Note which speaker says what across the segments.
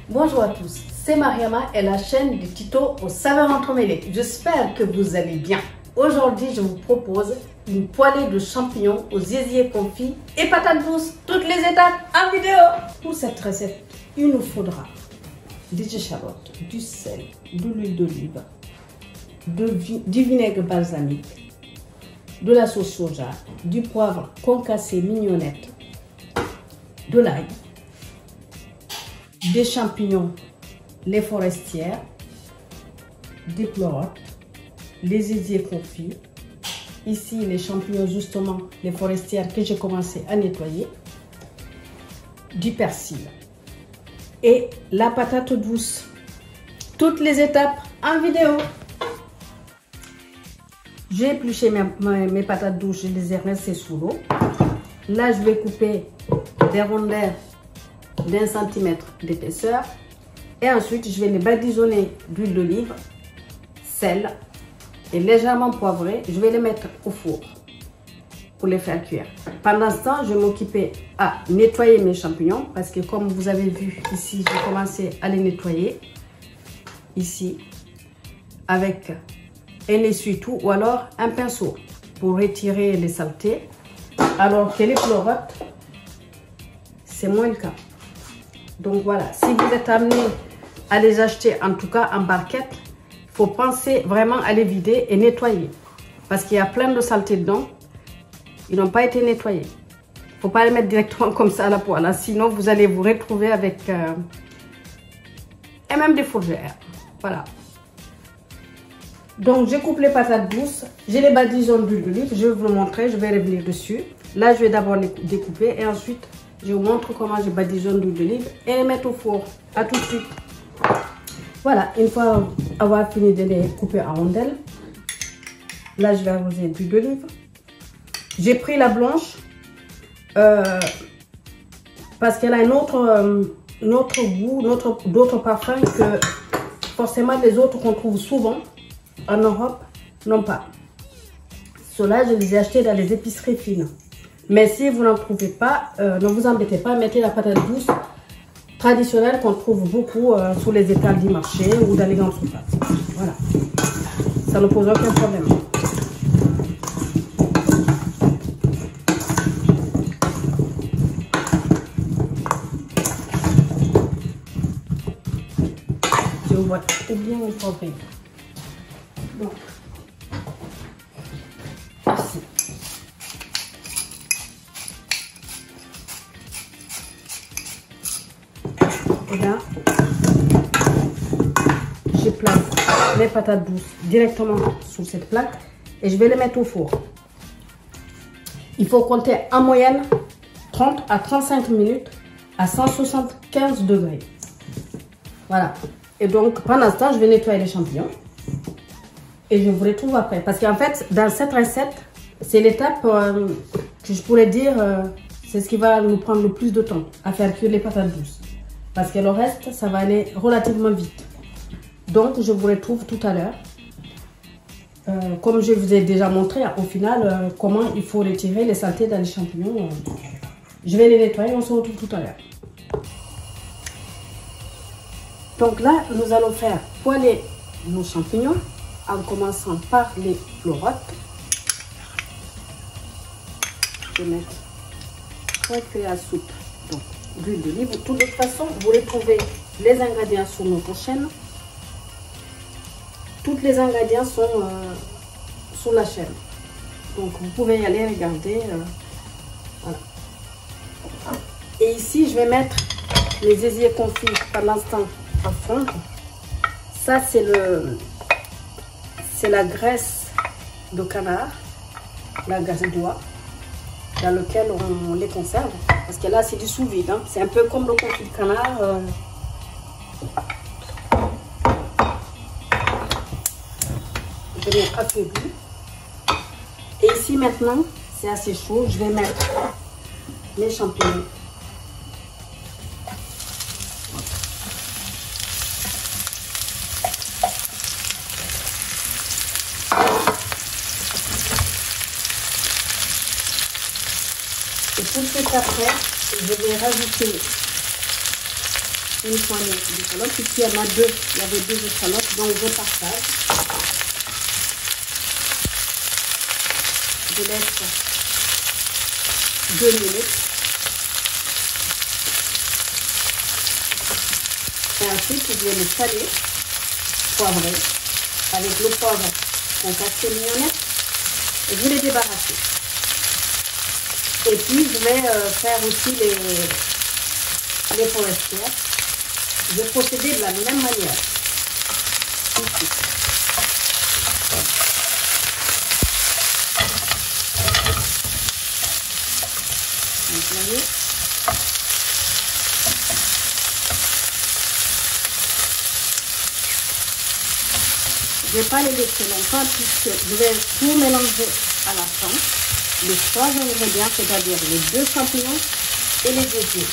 Speaker 1: Bonjour à tous, c'est Mariama et la chaîne du tuto aux saveurs entremêlées. J'espère que vous allez bien. Aujourd'hui, je vous propose une poêlée de champignons aux yéziés confits et patates douces. Toutes les étapes en vidéo. Pour cette recette, il nous faudra des échalotes, du sel, de l'huile d'olive, du vinaigre balsamique, de la sauce soja, du poivre concassé mignonnette, de l'ail, des champignons, les forestières, des pleurotes, les yéziés confits, ici les champignons justement, les forestières que j'ai commencé à nettoyer, du persil et la patate douce. Toutes les étapes en vidéo. J'ai épluché mes patates douces, je les ai rincées sous l'eau. Là, je vais couper des rondelles d'1 centimètre d'épaisseur et ensuite je vais les badigeonner d'huile d'olive, sel et légèrement poivré. Je vais les mettre au four pour les faire cuire. Pendant ce temps, je vais m'occuper à nettoyer mes champignons parce que comme vous avez vu ici, j'ai commencé à les nettoyer ici avec un essuie-tout ou alors un pinceau pour retirer les saletés, alors que les pleurotes, c'est moins le cas. Donc voilà, si vous êtes amené à les acheter, en tout cas en barquette, il faut penser vraiment à les vider et nettoyer. Parce qu'il y a plein de saletés dedans, ils n'ont pas été nettoyés. Il ne faut pas les mettre directement comme ça à la poêle, hein, sinon vous allez vous retrouver avec et même des fourgères. Voilà. Donc je coupe les patates douces, j'ai les badigeons d'huile d'olive, je vais vous le montrer, je vais revenir dessus. Là je vais d'abord les découper et ensuite je vous montre comment je badigeonne d'huile d'olive et les mettre au four. A tout de suite. Voilà, une fois avoir fini de les couper en rondelles, là je vais arroser d'huile d'olive. J'ai pris la blanche parce qu'elle a un autre goût, d'autres parfums que forcément les autres qu'on trouve souvent en Europe n'ont pas. Ceux-là, je les ai achetés dans les épiceries fines. Mais si vous n'en trouvez pas, ne vous embêtez pas, mettez la patate douce traditionnelle qu'on trouve beaucoup sur les étals du marché ou dans les grandes surfaces. Voilà, ça ne pose aucun problème. Je vois bien le problème. Donc, ici. Et là, je place les patates douces directement sur cette plaque et je vais les mettre au four. Il faut compter en moyenne 30 à 35 minutes à 175 degrés. Voilà. Et donc, pendant ce temps, je vais nettoyer les champignons. Et je vous retrouve après. Parce qu'en fait, dans cette recette, c'est l'étape que je pourrais dire, c'est ce qui va nous prendre le plus de temps à faire cuire les patates douces. Parce que le reste, ça va aller relativement vite. Donc, je vous retrouve tout à l'heure. Comme je vous ai déjà montré, au final, comment il faut retirer les saletés dans les champignons. Je vais les nettoyer, on se retrouve tout à l'heure. Donc là, nous allons faire poêler nos champignons en commençant par les pleurotes. Je vais mettre 3 cuillères à soupe d'huile d'olive. De toute façon, vous retrouvez les ingrédients sur notre chaîne. Tous les ingrédients sont sur la chaîne. Donc vous pouvez y aller regarder. Voilà. Et ici, je vais mettre les yéziés confits par l'instant à fondre. Ça, c'est la graisse de canard, la graisse d'oie, dans lequel on les conserve. Parce que là, c'est du sous-vide. Hein. C'est un peu comme le confit de canard. Je vais mettre affaibli. Et ici, maintenant, c'est assez chaud. Je vais mettre les champignons. Et tout de suite après, je vais rajouter une poignée d'échalotes. Ici, il y en a deux. Il y avait deux échalotes, donc je partage. Je laisse 2 minutes. Et ensuite, je vais le saler, poivrer, avec le poivre qu'on casse mignonnette. Et je vais les débarrasser. Et puis, je vais faire aussi les forestières. Je vais procéder de la même manière. Ici. Donc, vous voyez. Je ne vais pas les laisser longtemps puisque je vais tout mélanger à la fin. Les 3 ingrédients, c'est-à-dire les 2 champignons et les gésiers.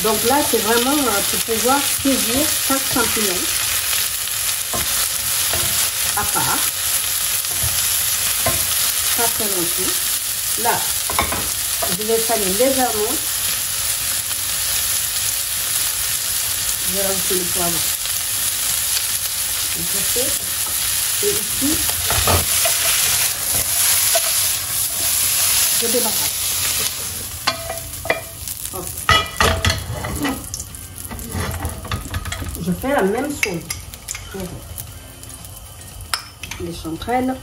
Speaker 1: Donc là, c'est vraiment pour pouvoir saisir chaque champignon à part. Pas très longtemps. Là, je vais saler légèrement. Je vais rajouter le poivre. Et ici, je débarrasse. Okay. Je fais la même chose pour les chanterelles.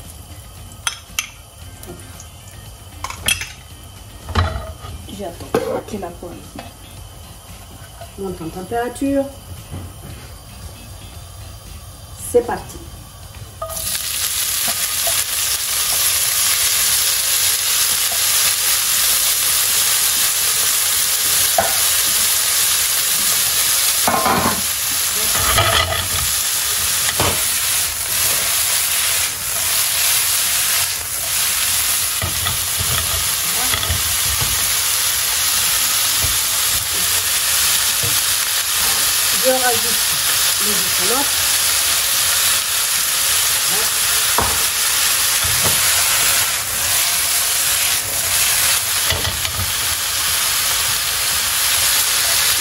Speaker 1: J'ai attaqué la poêle. Monte en température. C'est parti. Je rajoute les échalotes.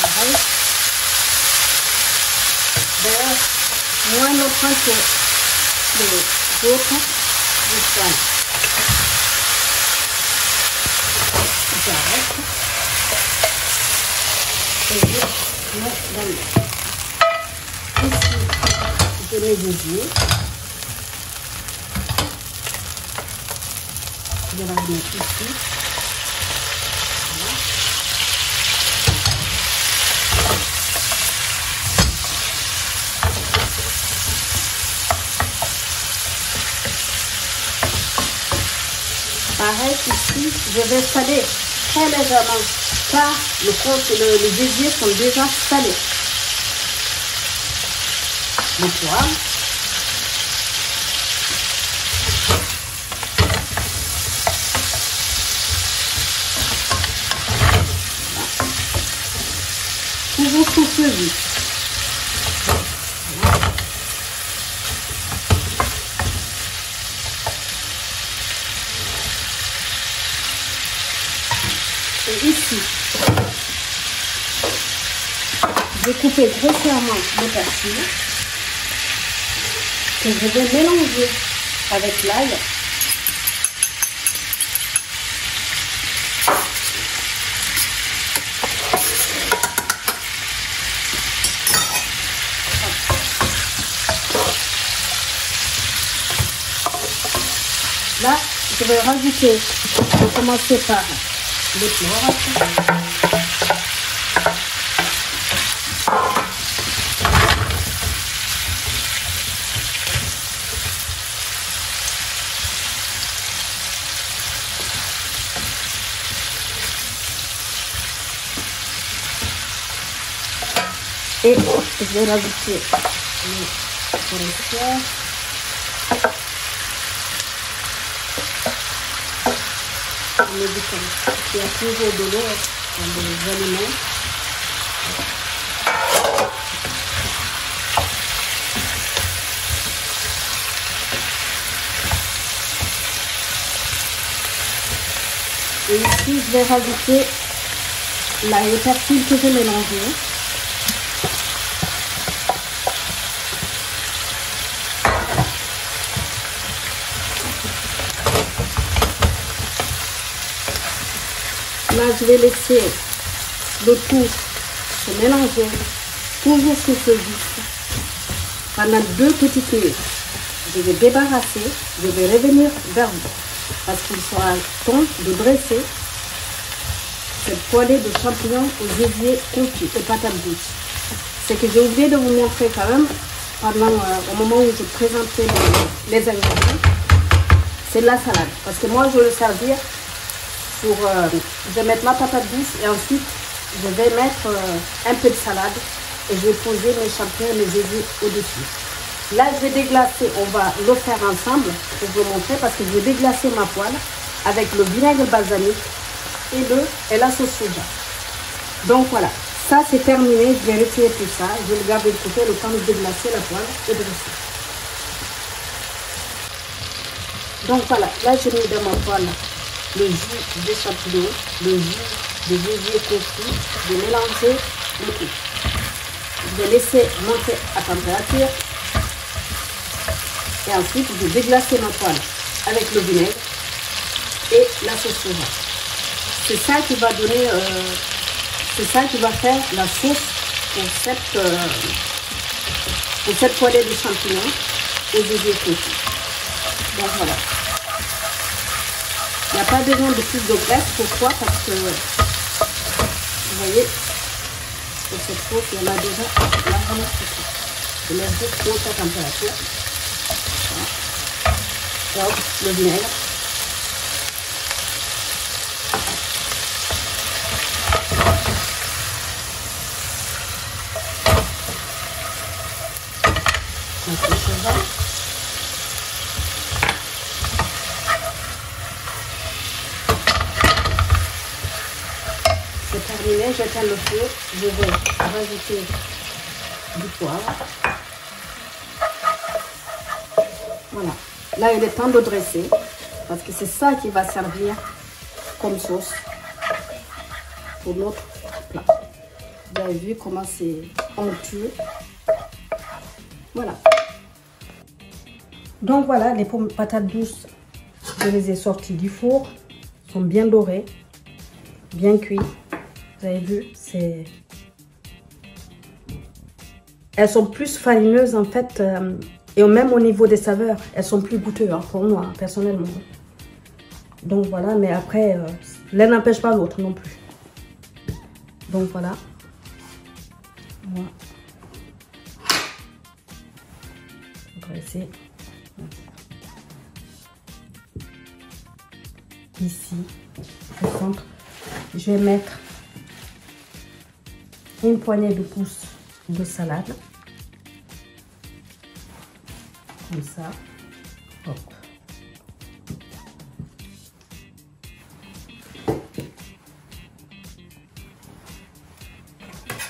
Speaker 1: Pareil. D'ailleurs, moins longtemps que les autres, je sale. J'arrête. Et je mets dans le ici, je mets des yeux. Je vais la mettre ici. Voilà. Pareil ici, je vais saler très légèrement car les gésiers sont déjà salés. Le poivre. Toujours sous feu vif. Et ici, j'ai coupé grossièrement le persil que je vais mélanger avec l'ail. Là, je vais rajouter, je vais commencer par les fleurs. Et je vais rajouter les forestières. Le bouton qui a toujours de l'eau dans les aliments. Et ici, je vais rajouter le persil que j'ai mélangé. Là, je vais laisser le tout se mélanger, toujours sous feu vif, pendant 2 petites minutes. Je vais débarrasser, je vais revenir vers vous, parce qu'il sera temps de dresser cette poêlée de champignons aux osiers confits et patates douces. C'est que j'ai oublié de vous montrer quand même, au moment où je présentais les ingrédients, c'est de la salade. Parce que moi, je vais le servir pour... je vais mettre ma patate douce et ensuite, je vais mettre un peu de salade et je vais poser mes champignons et mes osiers au-dessus. Là, je vais déglacer, on va le faire ensemble pour vous montrer parce que je vais déglacer ma poêle avec le vinaigre balsamique et la sauce soja. Donc voilà, ça c'est terminé, je vais retirer tout ça, je vais le garder de côté le temps de déglacer la poêle et de rester. Donc voilà, là j'ai mis dans ma poêle le jus des champignons, le jus des osiers confits, je vais mélanger le tout. Je vais laisser monter à température et ensuite je vais déglacer ma poêle avec le vinaigre et la sauce soja. C'est ça qui va donner, c'est ça qui va faire la sauce pour cette poêlée de champignons aux osiers confits. Donc voilà. Il n'y a pas besoin de plus de graisse. Pourquoi? Parce que, vous voyez, pour cette sauce, il y en a déjà largement suffisant. Je laisse juste haute à température. Voilà. Hop, le vinaigre. C'est terminé, j'éteins le feu, je vais rajouter du poivre. Voilà, là il est temps de dresser parce que c'est ça qui va servir comme sauce pour notre plat. Vous avez vu comment c'est onctueux. Voilà. Donc voilà, les patates douces, je les ai sorties du four, sont bien dorées, bien cuites. Vous avez vu, elles sont plus farineuses en fait, et même au niveau des saveurs, elles sont plus goûteuses pour moi, personnellement. Donc voilà, mais après, l'un n'empêche pas l'autre non plus. Donc voilà. Voilà. Dresser. Ici, au centre, je vais mettre une poignée de pouces de salade. Comme ça. Hop.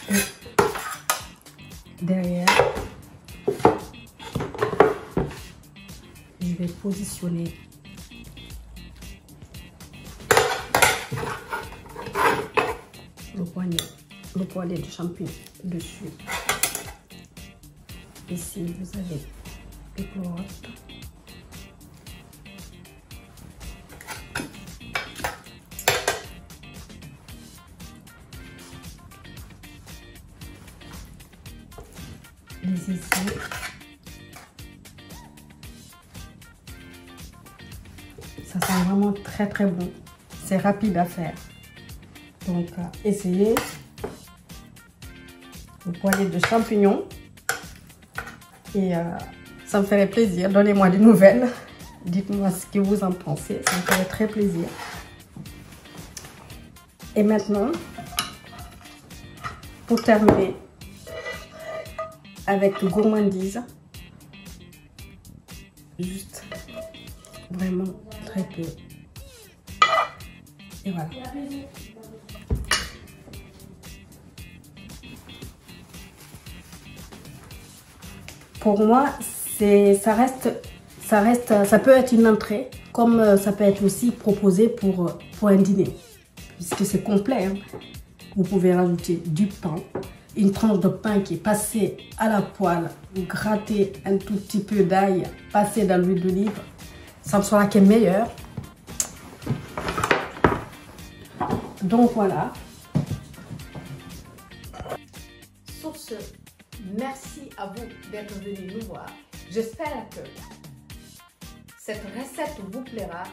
Speaker 1: Et derrière, je vais positionner le poêlé de champignons dessus. Ici, vous avez les carottes. Les ici. Ça sent vraiment très très bon. C'est rapide à faire. Donc, essayez le poêlé de champignons. Et ça me ferait plaisir. Donnez-moi des nouvelles. Dites-moi ce que vous en pensez. Ça me ferait très plaisir. Et maintenant, pour terminer avec gourmandise, juste vraiment très peu. Et voilà. Pour moi, ça peut être une entrée, comme ça peut être aussi proposé pour un dîner, puisque c'est complet. Hein. Vous pouvez rajouter du pain, une tranche de pain qui est passée à la poêle, gratter un tout petit peu d'ail, passer dans l'huile d'olive, ça ne sera que meilleur. Donc voilà. Sur ce, merci à vous d'être venus nous voir. J'espère que cette recette vous plaira.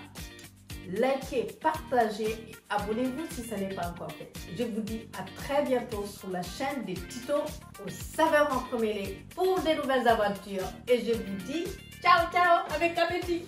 Speaker 1: Likez, partagez et abonnez-vous si ce n'est pas encore fait. Je vous dis à très bientôt sur la chaîne des tutos aux saveurs entremêlées pour des nouvelles aventures. Et je vous dis ciao ciao avec appétit.